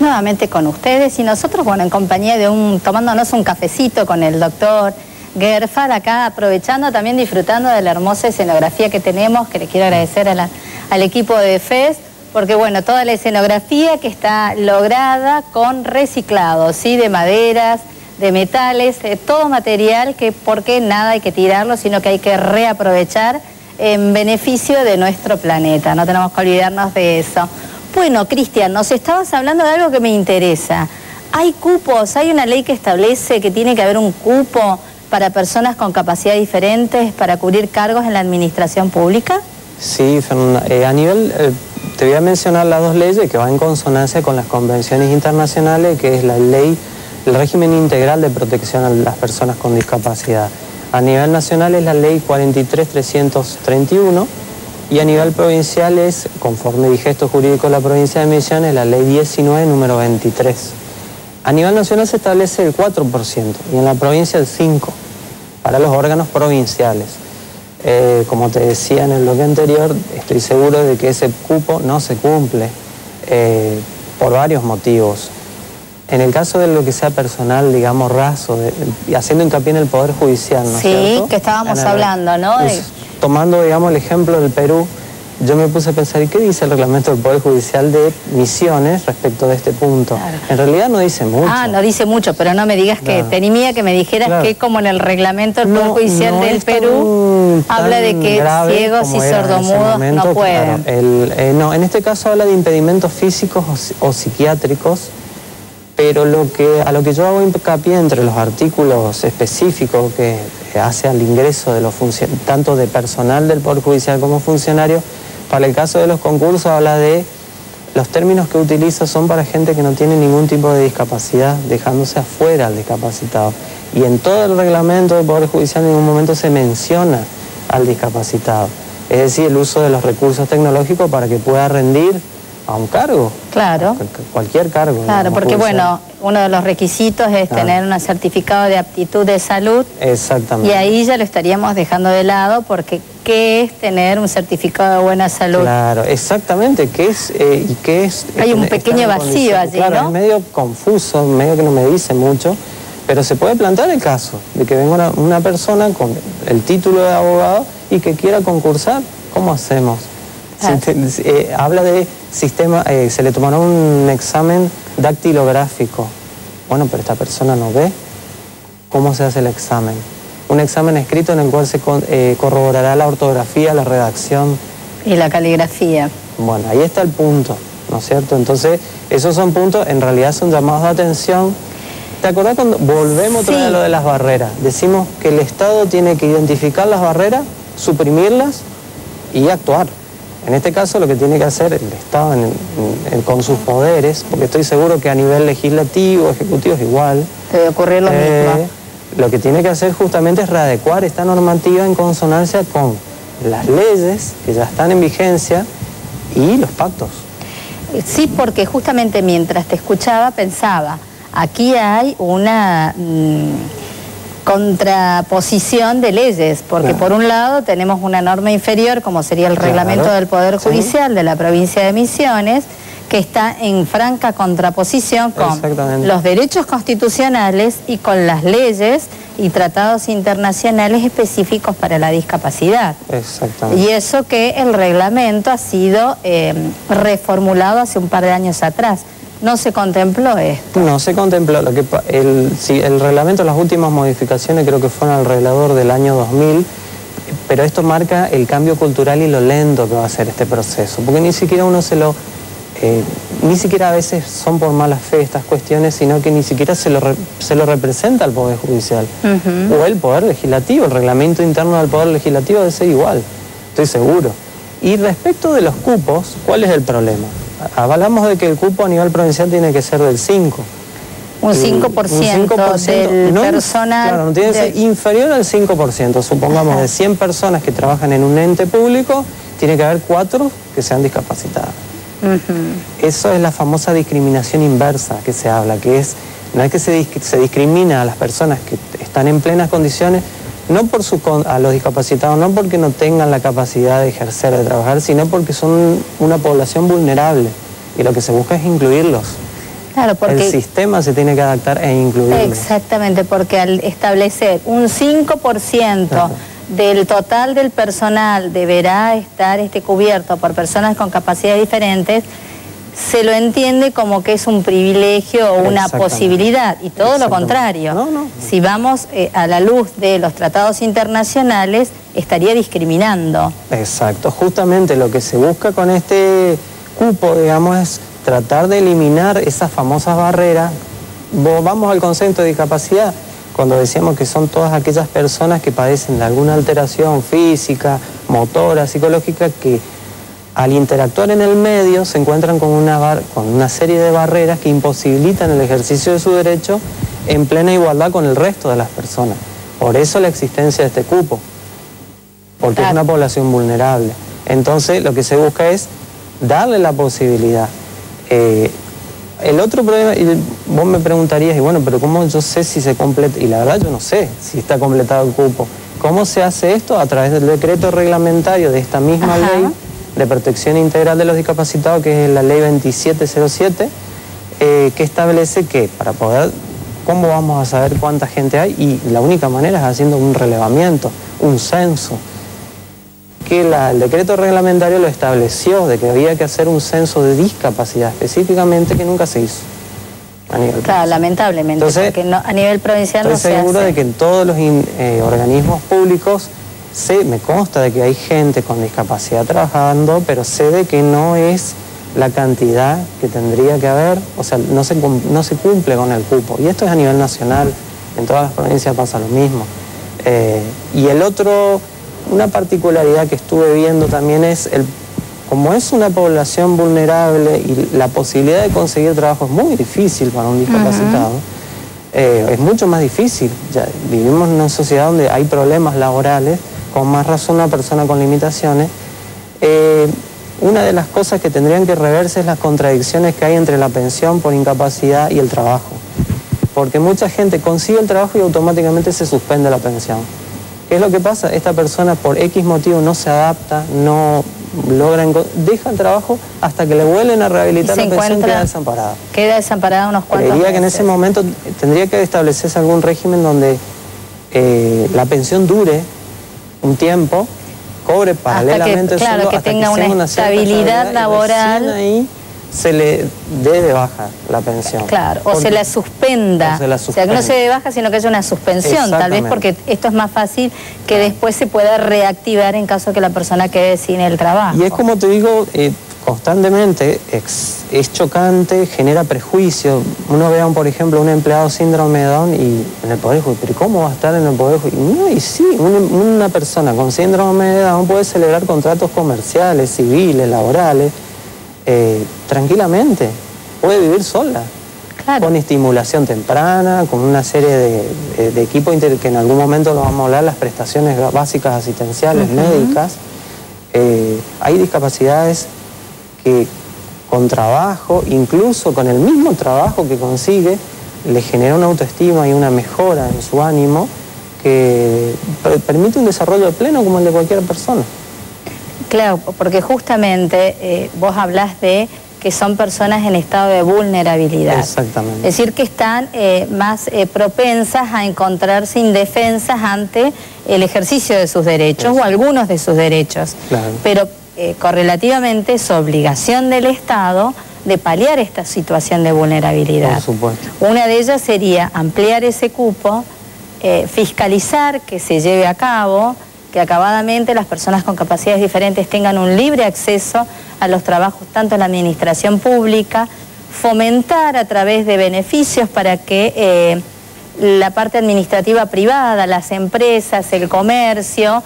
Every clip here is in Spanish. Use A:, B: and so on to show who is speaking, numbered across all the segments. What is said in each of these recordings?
A: nuevamente con ustedes y nosotros, bueno, en compañía de tomándonos un cafecito con el doctor Gerfar, acá aprovechando, también disfrutando de la hermosa escenografía que tenemos, que le quiero agradecer al equipo de FES, porque bueno, toda la escenografía que está lograda con reciclado, ¿sí? De maderas, de metales, todo material que, porque nada hay que tirarlo, sino que hay que reaprovechar en beneficio de nuestro planeta, no tenemos que olvidarnos de eso. Bueno, Cristian, nos estabas hablando de algo que me interesa. ¿Hay cupos? ¿Hay una ley que establece que tiene que haber un cupo para personas con capacidad diferentes para cubrir cargos en la administración pública?
B: Sí, Fernanda. A nivel, te voy a mencionar las dos leyes que van en consonancia con las convenciones internacionales, que es la ley, el régimen integral de protección a las personas con discapacidad. A nivel nacional es la ley 43.331 y a nivel provincial es, conforme digesto jurídico de la provincia de Misiones, la ley 19, número 23. A nivel nacional se establece el 4% y en la provincia el 5% para los órganos provinciales. Como te decía en el bloque anterior, estoy seguro de que ese cupo no se cumple por varios motivos. En el caso de lo que sea personal, digamos, raso, haciendo hincapié en el Poder Judicial, ¿no es cierto?
A: Sí, que estábamos hablando, ¿no?
B: Tomando, digamos, el ejemplo del Perú, yo me puse a pensar, ¿y qué dice el reglamento del Poder Judicial de Misiones respecto de este punto? Claro. En realidad no dice mucho.
A: Ah, no dice mucho, pero no me digas que, temía que me dijeras que como en el reglamento del Poder Judicial del Perú habla de que ciegos y sordomudos no pueden.
B: Claro, no, en este caso habla de impedimentos físicos o psiquiátricos, pero a lo que yo hago hincapié entre los artículos específicos que hace al ingreso de tanto de personal del Poder Judicial como funcionarios, para el caso de los concursos habla de los términos que utiliza son para gente que no tiene ningún tipo de discapacidad, dejándose afuera al discapacitado. Y en todo el reglamento del Poder Judicial en ningún momento se menciona al discapacitado. Es decir, el uso de los recursos tecnológicos para que pueda rendir a un cargo.
A: Claro.
B: Cualquier cargo.
A: Claro, porque bueno, uno de los requisitos es tener un certificado de aptitud de salud.
B: Exactamente.
A: Y ahí ya lo estaríamos dejando de lado porque ¿qué es tener un certificado de buena salud?
B: Claro, exactamente. ¿Qué es y qué es?
A: Hay un pequeño vacío allí,
B: claro,
A: ¿no?
B: Es medio confuso, medio que no me dice mucho, pero se puede plantear el caso de que venga una persona con el título de abogado y que quiera concursar. ¿Cómo hacemos? Habla de sistema, se le tomará un examen dactilográfico. Bueno, pero esta persona no ve. ¿Cómo se hace el examen? Un examen escrito en el cual se corroborará la ortografía, la redacción.
A: Y la caligrafía.
B: Bueno, ahí está el punto, ¿no es cierto? Entonces, esos son puntos, en realidad son llamados de atención. ¿Te acordás cuando volvemos otra vez a lo de las barreras? Decimos que el Estado tiene que identificar las barreras, suprimirlas y actuar. En este caso lo que tiene que hacer el Estado con sus poderes, porque estoy seguro que a nivel legislativo, ejecutivo es igual.
A: Debe ocurrir lo mismo.
B: Lo que tiene que hacer justamente es readecuar esta normativa en consonancia con las leyes que ya están en vigencia y los pactos.
A: Sí, porque justamente mientras te escuchaba pensaba, aquí hay una contraposición de leyes, porque por un lado tenemos una norma inferior, como sería el reglamento del Poder Judicial de la provincia de Misiones, que está en franca contraposición con los derechos constitucionales y con las leyes y tratados internacionales específicos para la discapacidad.
B: Exactamente.
A: Y eso que el reglamento ha sido reformulado hace un par de años atrás. ¿No se contempló esto?
B: No se contempló. El reglamento, las últimas modificaciones creo que fueron alrededor del año 2000, pero esto marca el cambio cultural y lo lento que va a ser este proceso, porque ni siquiera uno ni siquiera a veces son por mala fe estas cuestiones, sino que ni siquiera se lo representa al Poder Judicial o el Poder Legislativo. El reglamento interno del Poder Legislativo debe ser igual, estoy seguro. Y respecto de los cupos, ¿cuál es el problema? Hablamos de que el cupo a nivel provincial tiene que ser del 5%.
A: Un 5% del personal.
B: Claro, no tiene que ser inferior al 5%. Supongamos de 100 personas que trabajan en un ente público, tiene que haber 4 que sean discapacitadas. Eso es la famosa discriminación inversa que se habla, que no es que se discrimina a las personas que están en plenas condiciones, no a los discapacitados, no porque no tengan la capacidad de ejercer, de trabajar, sino porque son una población vulnerable y lo que se busca es incluirlos.
A: Claro, porque
B: el sistema se tiene que adaptar e incluirlo.
A: Exactamente, porque al establecer un 5%
B: claro,
A: del total del personal deberá estar cubierto por personas con capacidades diferentes, se lo entiende como que es un privilegio o una posibilidad, y todo lo contrario.
B: No.
A: Si vamos a la luz de los tratados internacionales, estaría discriminando.
B: Exacto, justamente lo que se busca con este cupo, digamos, es tratar de eliminar esas famosas barreras. Vamos al concepto de discapacidad, cuando decíamos que son todas aquellas personas que padecen de alguna alteración física, motora, psicológica, que al interactuar en el medio se encuentran con una serie de barreras que imposibilitan el ejercicio de su derecho en plena igualdad con el resto de las personas. Por eso la existencia de este cupo, porque es una población vulnerable. Entonces lo que se busca es darle la posibilidad. El otro problema, y vos me preguntarías, y bueno, pero ¿cómo yo sé si se completa? Y la verdad yo no sé si está completado el cupo. ¿Cómo se hace esto? A través del decreto reglamentario de esta misma ley de protección integral de los discapacitados, que es la ley 2707, que establece que para poder, ¿cómo vamos a saber cuánta gente hay? Y la única manera es haciendo un relevamiento, un censo, que el decreto reglamentario lo estableció, de que había que hacer un censo de discapacidad específicamente, que nunca se hizo a nivel provincial.
A: Claro, lamentablemente,
B: entonces,
A: porque a nivel provincial no se hace.
B: Estoy seguro de que en todos los organismos públicos me consta de que hay gente con discapacidad trabajando, pero sé de que no es la cantidad que tendría que haber, o sea, no se cumple con el cupo. Y esto es a nivel nacional, en todas las provincias pasa lo mismo. Y una particularidad que estuve viendo también es, como es una población vulnerable y la posibilidad de conseguir trabajo es muy difícil para un discapacitado, es mucho más difícil. Ya vivimos en una sociedad donde hay problemas laborales, con más razón una persona con limitaciones. Una de las cosas que tendrían que reverse es las contradicciones que hay entre la pensión por incapacidad y el trabajo. Porque mucha gente consigue el trabajo y automáticamente se suspende la pensión. ¿Qué es lo que pasa? Esta persona por X motivo no se adapta, no logra, deja el trabajo hasta que le vuelven a rehabilitar la pensión y queda desamparada.
A: Queda desamparada unos cuantos meses.
B: Creería que en ese momento tendría que establecerse algún régimen donde la pensión dure un tiempo, cobre paralelamente
A: hasta que,
B: hasta
A: tenga una estabilidad laboral.
B: Y ahí se le dé de baja la pensión.
A: Claro, o se la suspenda. O sea, que no se dé de baja, sino que haya una suspensión, tal vez porque esto es más fácil que después se pueda reactivar en caso de que la persona quede sin el trabajo.
B: Y es como te digo, constantemente es chocante, genera prejuicio. Uno ve, por ejemplo, un empleado síndrome de Down y en el Poder Judicial, pero ¿cómo va a estar en el Poder Judicial? Y sí, una persona con síndrome de Down puede celebrar contratos comerciales, civiles, laborales, tranquilamente, puede vivir sola, con estimulación temprana, con una serie de equipos que en algún momento lo vamos a hablar, las prestaciones básicas asistenciales, médicas. Hay discapacidades que con trabajo, incluso con el mismo trabajo que consigue, le genera una autoestima y una mejora en su ánimo que permite un desarrollo pleno como el de cualquier persona.
A: Claro, porque justamente vos hablás de que son personas en estado de vulnerabilidad.
B: Exactamente.
A: Es decir, que están más propensas a encontrarse indefensas ante el ejercicio de sus derechos o algunos de sus derechos.
B: Claro.
A: Pero correlativamente es obligación del Estado de paliar esta situación de vulnerabilidad.
B: Por supuesto.
A: Una de ellas sería ampliar ese cupo, fiscalizar que se lleve a cabo, que acabadamente las personas con capacidades diferentes tengan un libre acceso a los trabajos tanto en la administración pública, fomentar a través de beneficios para que la parte administrativa privada, las empresas, el comercio,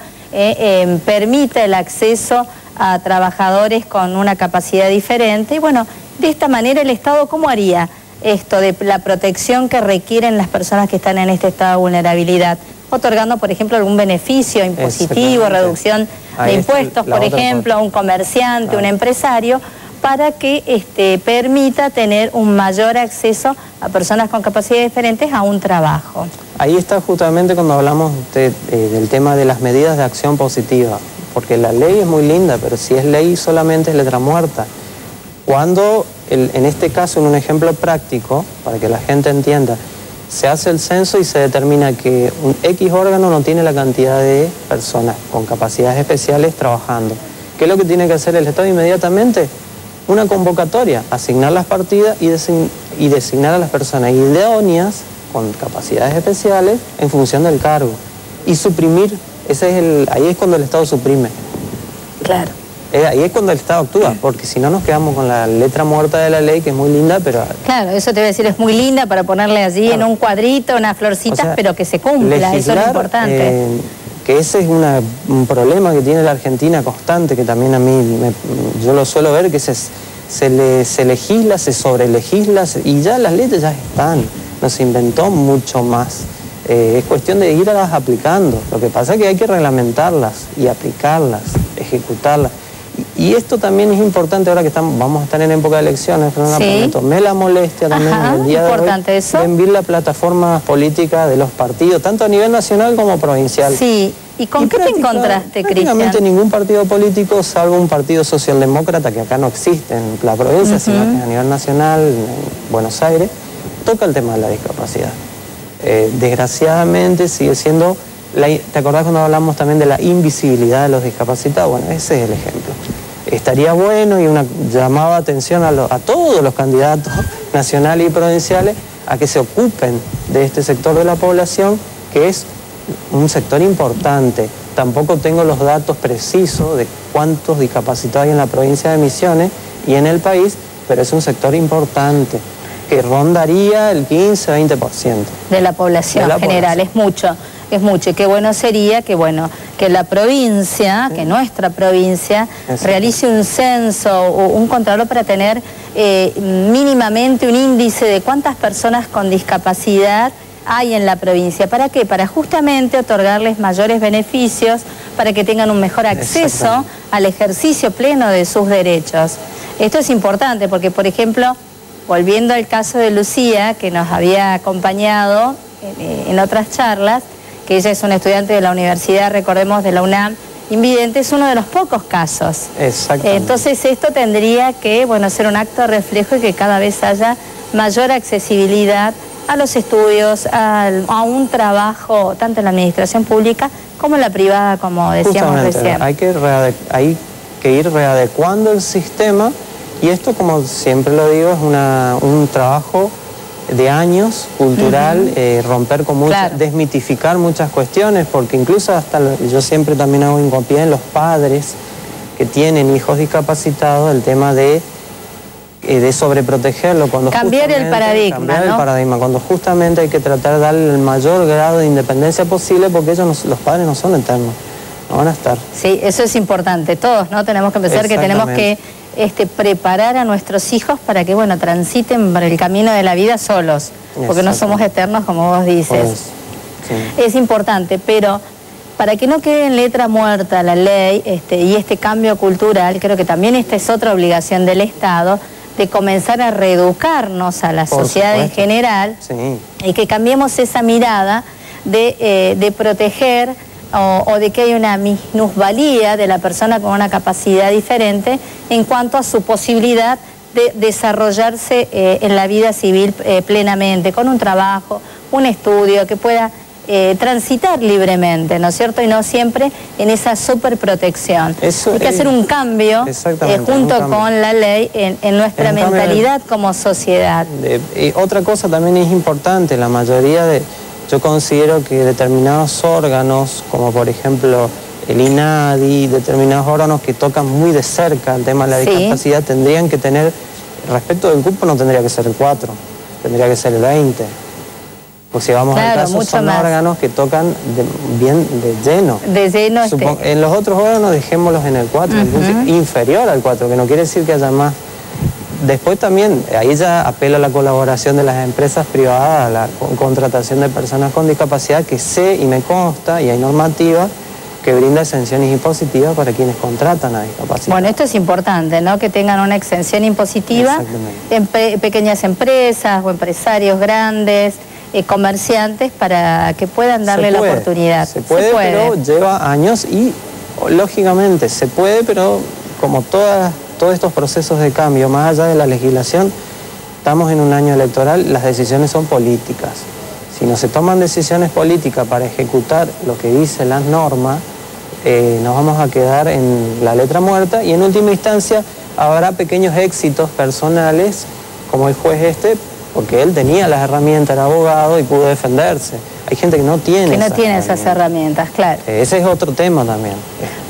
A: permita el acceso a trabajadores con una capacidad diferente. Y bueno, de esta manera el Estado, ¿cómo haría esto de la protección que requieren las personas que están en este estado de vulnerabilidad? Otorgando, por ejemplo, algún beneficio impositivo, reducción de impuestos, por ejemplo, a un comerciante, un empresario, para que permita tener un mayor acceso a personas con capacidades diferentes a un trabajo.
B: Ahí está justamente cuando hablamos del tema de las medidas de acción positiva, porque la ley es muy linda, pero si es ley solamente es letra muerta. Cuando, en este caso, en un ejemplo práctico, para que la gente entienda, se hace el censo y se determina que un X órgano no tiene la cantidad de personas con capacidades especiales trabajando. ¿Qué es lo que tiene que hacer el Estado inmediatamente? Una convocatoria, asignar las partidas y designar a las personas idóneas con capacidades especiales en función del cargo. Y suprimir, ahí es cuando el Estado suprime.
A: Claro.
B: Ahí es cuando el Estado actúa, porque si no nos quedamos con la letra muerta de la ley, que es muy linda, pero...
A: Claro, eso te voy a decir, es muy linda para ponerle allí en un cuadrito, unas florcitas, o sea, pero que se cumpla, legislar, eso es lo importante.
B: Que ese es un problema que tiene la Argentina constante, que también a mí, yo lo suelo ver, que se legisla, se sobrelegisla, y ya las leyes ya están, no se inventó mucho más. Es cuestión de irlas aplicando. Lo que pasa es que hay que reglamentarlas y aplicarlas, ejecutarlas. Y esto también es importante ahora que vamos a estar en época de elecciones, Fernanda, me tomé la molestia también en el día de hoy de enviar la plataforma política de los partidos, tanto a nivel nacional como provincial.
A: Sí, ¿y con qué te encontraste, Cristian?
B: Prácticamente ningún partido político, salvo un partido socialdemócrata, que acá no existe en la provincia, sino que a nivel nacional, en Buenos Aires, toca el tema de la discapacidad. Desgraciadamente sigue siendo... ¿Te acordás cuando hablamos también de la invisibilidad de los discapacitados? Bueno, ese es el ejemplo. Estaría bueno y una llamada atención a todos los candidatos nacionales y provinciales a que se ocupen de este sector de la población, que es un sector importante. Tampoco tengo los datos precisos de cuántos discapacitados hay en la provincia de Misiones y en el país, pero es un sector importante, que rondaría el 15-20%
A: de la población general, es mucho. Es mucho, y qué bueno sería que la provincia, que nuestra provincia, realice un censo o un contralor para tener mínimamente un índice de cuántas personas con discapacidad hay en la provincia. ¿Para qué? Para justamente otorgarles mayores beneficios, para que tengan un mejor acceso al ejercicio pleno de sus derechos. Esto es importante porque, por ejemplo, volviendo al caso de Lucía, que nos había acompañado en otras charlas, que ella es una estudiante de la universidad, recordemos, de la UNAM, invidente, es uno de los pocos casos.
B: Exactamente.
A: Entonces esto tendría que, ser un acto de reflejo y que cada vez haya mayor accesibilidad a los estudios, a un trabajo, tanto en la administración pública como en la privada, como decíamos recién.
B: Hay que ir readecuando el sistema, y esto, como siempre lo digo, es un trabajo de años, cultural, romper con desmitificar muchas cuestiones, porque incluso yo siempre también hago hincapié en los padres que tienen hijos discapacitados, el tema de sobreprotegerlo.
A: Cambiar el paradigma,
B: Cambiar el paradigma, cuando justamente hay que tratar de darle el mayor grado de independencia posible, porque los padres no son eternos, no van a estar.
A: Sí, eso es importante, todos, ¿no? Tenemos que pensar que tenemos que preparar a nuestros hijos para que, transiten por el camino de la vida solos, porque no somos eternos, como vos dices. Es importante, pero para que no quede en letra muerta la ley y este cambio cultural, creo que también esta es otra obligación del Estado, de comenzar a reeducarnos a la sociedad en general, y que cambiemos esa mirada de proteger o de que hay una minusvalía de la persona con una capacidad diferente en cuanto a su posibilidad de desarrollarse en la vida civil plenamente, con un trabajo, un estudio, que pueda transitar libremente, ¿no es cierto? Y no siempre en esa superprotección. Hay que hacer un cambio junto con la ley en nuestra mentalidad como sociedad.
B: Otra cosa también es importante, la mayoría yo considero que determinados órganos, como por ejemplo el INADI, determinados órganos que tocan muy de cerca el tema de la discapacidad, tendrían que tener, respecto del cupo no tendría que ser el 4, tendría que ser el 20. Pues si vamos al caso, son órganos que tocan de lleno.
A: De lleno.
B: En los otros órganos dejémoslos en el 4, inferior al 4, que no quiere decir que haya más. Después también, ahí ya apela a la colaboración de las empresas privadas, a la contratación de personas con discapacidad, que sé y me consta, y hay normativa, que brinda exenciones impositivas para quienes contratan a discapacidad.
A: Bueno, esto es importante, ¿no? Que tengan una exención impositiva en pequeñas empresas o empresarios grandes, comerciantes, para que puedan darle la oportunidad.
B: Se puede, pero lleva años y, lógicamente, se puede, pero como todas todos estos procesos de cambio, más allá de la legislación, estamos en un año electoral, las decisiones son políticas. Si no se toman decisiones políticas para ejecutar lo que dicen las normas, nos vamos a quedar en la letra muerta y en última instancia habrá pequeños éxitos personales, como el juez porque él tenía las herramientas, era abogado y pudo defenderse. Hay gente que no tiene
A: esas herramientas, claro.
B: Ese es otro tema también.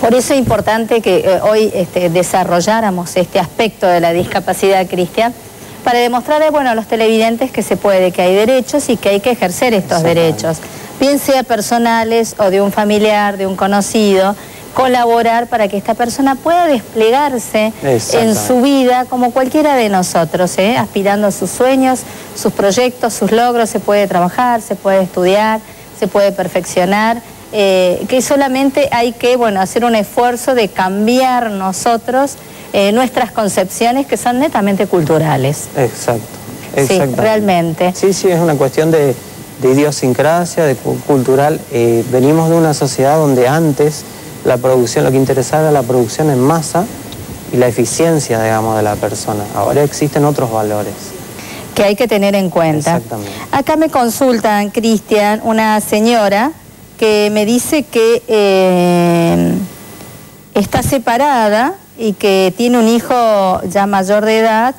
A: Por eso es importante que hoy desarrolláramos este aspecto de la discapacidad, Cristian, para demostrarle, bueno, a los televidentes que se puede, que hay derechos y que hay que ejercer estos derechos, bien sea personales o de un familiar, de un conocido, colaborar para que esta persona pueda desplegarse en su vida como cualquiera de nosotros, aspirando a sus sueños, sus proyectos, sus logros. Se puede trabajar, se puede estudiar, se puede perfeccionar, que solamente hay que, bueno, hacer un esfuerzo de cambiar nosotros nuestras concepciones que son netamente culturales.
B: Exacto.
A: Sí, realmente.
B: Sí, es una cuestión de idiosincrasia, de cultural. Venimos de una sociedad donde antes la producción, lo que interesaba era la producción en masa y la eficiencia, digamos, de la persona. Ahora existen otros valores
A: que hay que tener en cuenta.
B: Exactamente.
A: Acá me consultan, Cristian, una señora que me dice que está separada y que tiene un hijo ya mayor de edad,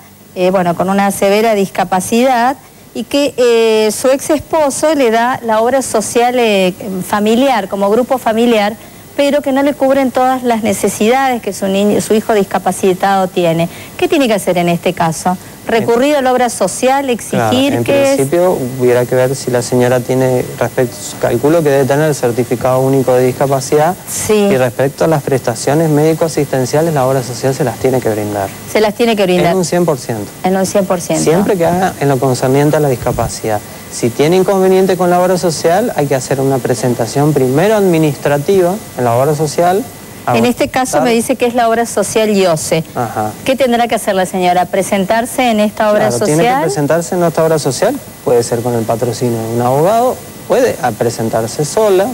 A: bueno, con una severa discapacidad, y que su ex esposo le da la obra social familiar, como grupo familiar, pero que no le cubren todas las necesidades que su hijo discapacitado tiene. ¿Qué tiene que hacer en este caso? ¿Recurrir a la obra social, exigir que
B: en principio hubiera que ver si la señora tiene, calculo que debe tener el certificado único de discapacidad, y respecto a las prestaciones médico-asistenciales, la obra social se las tiene que brindar.
A: Se las tiene que brindar.
B: En un 100%.
A: En un 100%.
B: Siempre que haga en lo concerniente a la discapacidad. Si tiene inconveniente con la obra social, hay que hacer una presentación primero administrativa en la obra social.
A: En este caso me dice que es la obra social IOSE.
B: Ajá.
A: ¿Qué tendrá que hacer la señora? ¿Presentarse en esta obra social?
B: Tiene que presentarse en esta obra social, puede ser con el patrocinio de un abogado, puede presentarse sola,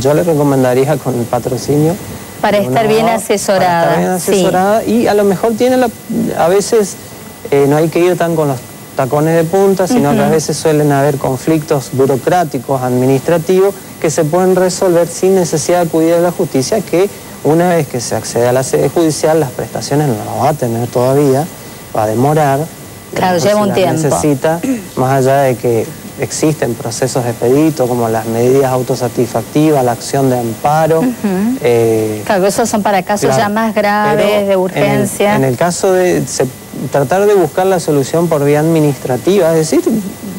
B: yo le recomendaría con el patrocinio.
A: Para estar bien asesorada.
B: Para estar bien asesorada, y a lo mejor a veces no hay que ir tan con los tacones de punta, sino que a veces suelen haber conflictos burocráticos, administrativos, que se pueden resolver sin necesidad de acudir a la justicia, que una vez que se accede a la sede judicial, las prestaciones no las va a tener todavía, va a demorar.
A: Claro, lleva un tiempo.
B: Necesita, más allá de que existen procesos de expedito, como las medidas autosatisfactivas, la acción de amparo.
A: Claro, esos son para casos ya más graves, de urgencia.
B: En el caso de tratar de buscar la solución por vía administrativa, es decir,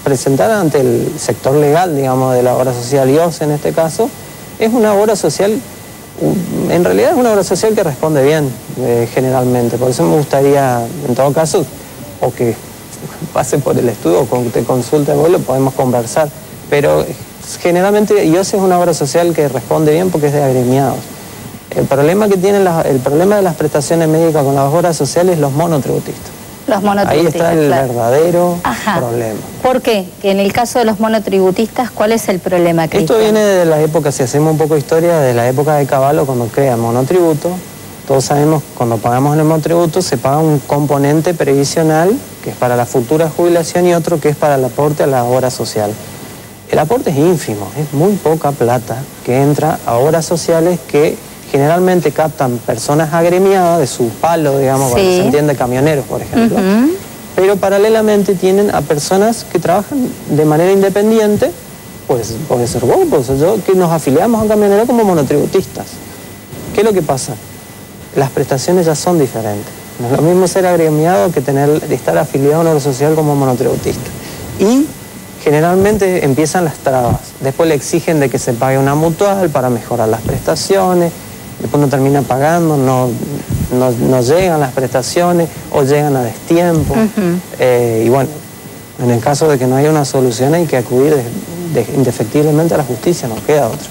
B: presentar ante el sector legal, digamos, de la obra social IOSE en este caso, es una obra social, en realidad es una obra social que responde bien, generalmente. Por eso me gustaría, en todo caso, o que pase por el estudio o te consulte vos, lo podemos conversar. Pero generalmente IOSE es una obra social que responde bien porque es de agremiados. El problema que tienen el problema de las prestaciones médicas con las obras sociales es los monotributistas.
A: Los monotributistas.
B: Ahí está el verdadero problema.
A: ¿Por qué? Que en el caso de los monotributistas, ¿cuál es el problema, Cristian?
B: Esto viene de la época, si hacemos un poco de historia, de la época de Caballo, cuando crea el monotributo. Todos sabemos, cuando pagamos el monotributo, se paga un componente previsional, que es para la futura jubilación, y otro que es para el aporte a la obra social. El aporte es ínfimo, es muy poca plata que entra a obras sociales que generalmente captan personas agremiadas de su palo, digamos, para que se entiende, camioneros, por ejemplo. Pero paralelamente tienen a personas que trabajan de manera independiente, pues puede ser vos, puede ser yo, que nos afiliamos a un camionero como monotributistas. ¿Qué es lo que pasa? Las prestaciones ya son diferentes. No es lo mismo ser agremiado que estar afiliado a una obra social como monotributista. Y generalmente empiezan las trabas. Después le exigen de que se pague una mutual para mejorar las prestaciones. Después no termina pagando, no llegan las prestaciones o llegan a destiempo. Y bueno, en el caso de que no haya una solución hay que acudir indefectiblemente a la justicia, no queda otra.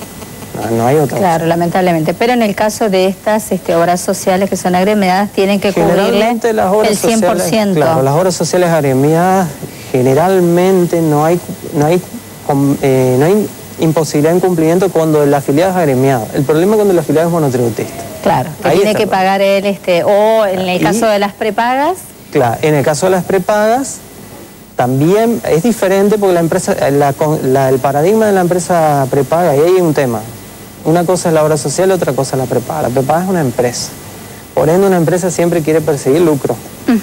B: No hay otra.
A: Claro, lamentablemente. Pero en el caso de estas obras sociales que son agremiadas, tienen que cubrirle el 100%.
B: Claro, las obras sociales agremiadas generalmente no hay imposibilidad de incumplimiento cuando el afiliado es agremiado. El problema es cuando el afiliado es monotributista.
A: Claro, que tiene que pagar él, o en el caso de las prepagas. Claro,
B: en el caso de las prepagas también es diferente porque la empresa, el paradigma de la empresa prepaga, y ahí hay un tema. Una cosa es la obra social, otra cosa es la prepaga. La prepaga es una empresa. Por ende, una empresa siempre quiere perseguir lucro.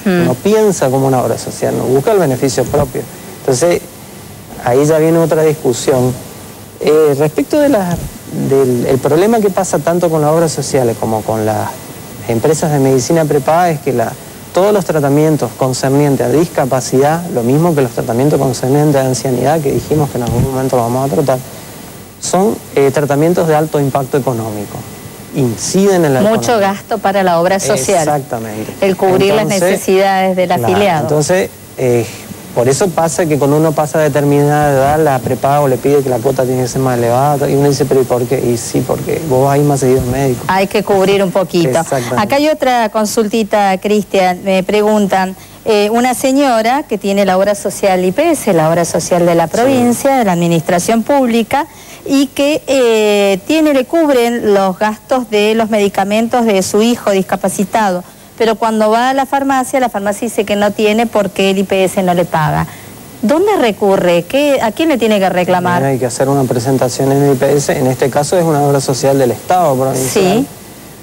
B: No piensa como una obra social, no busca el beneficio propio. Entonces, ahí ya viene otra discusión. Respecto del problema que pasa tanto con las obras sociales como con las empresas de medicina prepaga es que todos los tratamientos concernientes a discapacidad, lo mismo que los tratamientos concernientes a ancianidad, que dijimos que en algún momento lo vamos a tratar, son tratamientos de alto impacto económico. Inciden en la
A: mucho
B: economía.
A: Gasto para la obra social.
B: Exactamente.
A: El cubrir las necesidades del afiliado.
B: Entonces, por eso pasa que cuando uno pasa a determinada edad, la prepaga o le pide que la cuota tiene que ser más elevada, y uno dice, pero ¿y por qué? Y sí, porque vos vas a ir más seguido al médico.
A: Hay que cubrir un poquito. Acá hay otra consultita, Cristian. Me preguntan, una señora que tiene la obra social IPS, la obra social de la provincia, de la administración pública, y que le cubren los gastos de los medicamentos de su hijo discapacitado, pero cuando va a la farmacia dice que no tiene porque el IPS no le paga. ¿Dónde recurre? ¿A quién le tiene que reclamar?
B: Hay que hacer una presentación en el IPS, en este caso es una obra social del Estado provincial. Sí.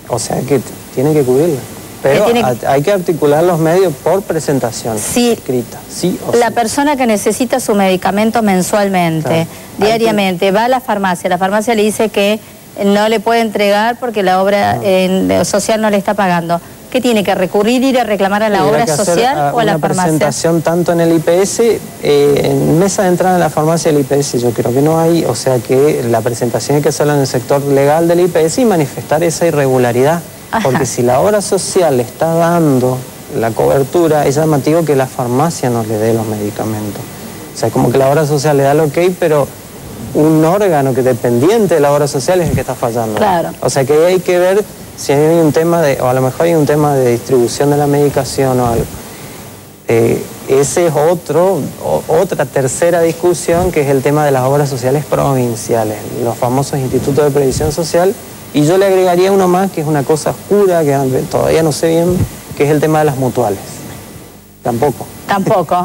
B: O sea que tiene que cubrirla. Pero hay que articular los medios por presentación escrita, sí o sí. La
A: persona que necesita su medicamento mensualmente, diariamente, va a la farmacia le dice que no le puede entregar porque la obra social no le está pagando. ¿Qué tiene que recurrir, ir a reclamar a la obra social o a la farmacia? Una
B: presentación tanto en el IPS, en mesa de entrada en la farmacia del IPS yo creo que no hay, o sea que la presentación hay que hacerla en el sector legal del IPS y manifestar esa irregularidad. Porque si la obra social le está dando la cobertura, es llamativo que la farmacia no le dé los medicamentos. O sea, como que la obra social le da el ok, pero un órgano que dependiente de la obra social es el que está fallando.
A: Claro.
B: O sea, que ahí hay que ver si hay un tema o a lo mejor hay un tema de distribución de la medicación o algo. Ese es otra tercera discusión, que es el tema de las obras sociales provinciales, los famosos institutos de previsión social. Y yo le agregaría uno más, que es una cosa oscura, que todavía no sé bien, que es el tema de las mutuales. Tampoco.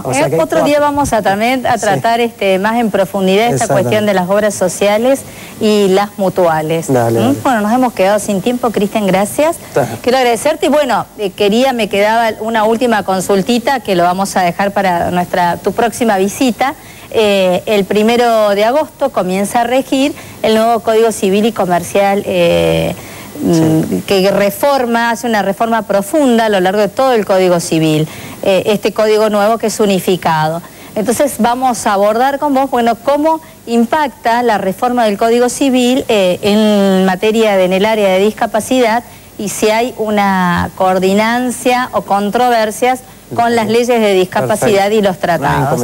A: O sea otro día vamos a tratar más en profundidad esta cuestión de las obras sociales y las mutuales. Dale. Bueno, nos hemos quedado sin tiempo, Cristian, gracias. Quiero agradecerte y bueno, me quedaba una última consultita que lo vamos a dejar para tu próxima visita. El 1 de agosto comienza a regir el nuevo Código Civil y Comercial que hace una reforma profunda a lo largo de todo el Código Civil, este código nuevo que es unificado. Entonces vamos a abordar con vos, cómo impacta la reforma del Código Civil en materia en el área de discapacidad y si hay una coordinancia o controversias con las leyes de discapacidad y los tratados.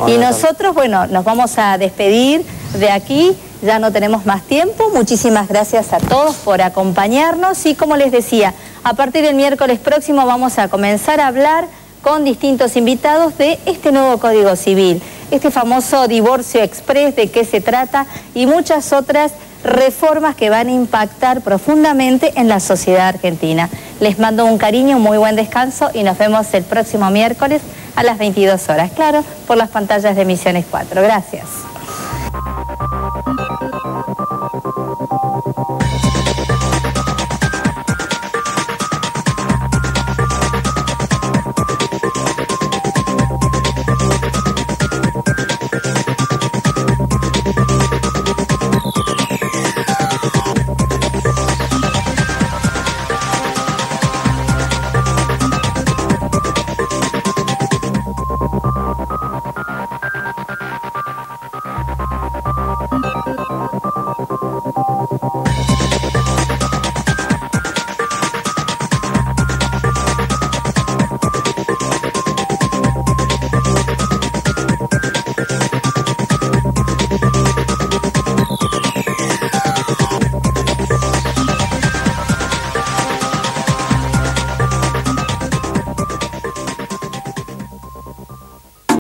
A: Y nosotros, nos vamos a despedir de aquí, ya no tenemos más tiempo. Muchísimas gracias a todos por acompañarnos y como les decía, a partir del miércoles próximo vamos a comenzar a hablar con distintos invitados de este nuevo Código Civil, este famoso divorcio express, de qué se trata y muchas otras reformas que van a impactar profundamente en la sociedad argentina. Les mando un cariño, un muy buen descanso y nos vemos el próximo miércoles a las 22 horas, claro, por las pantallas de Misiones 4. Gracias.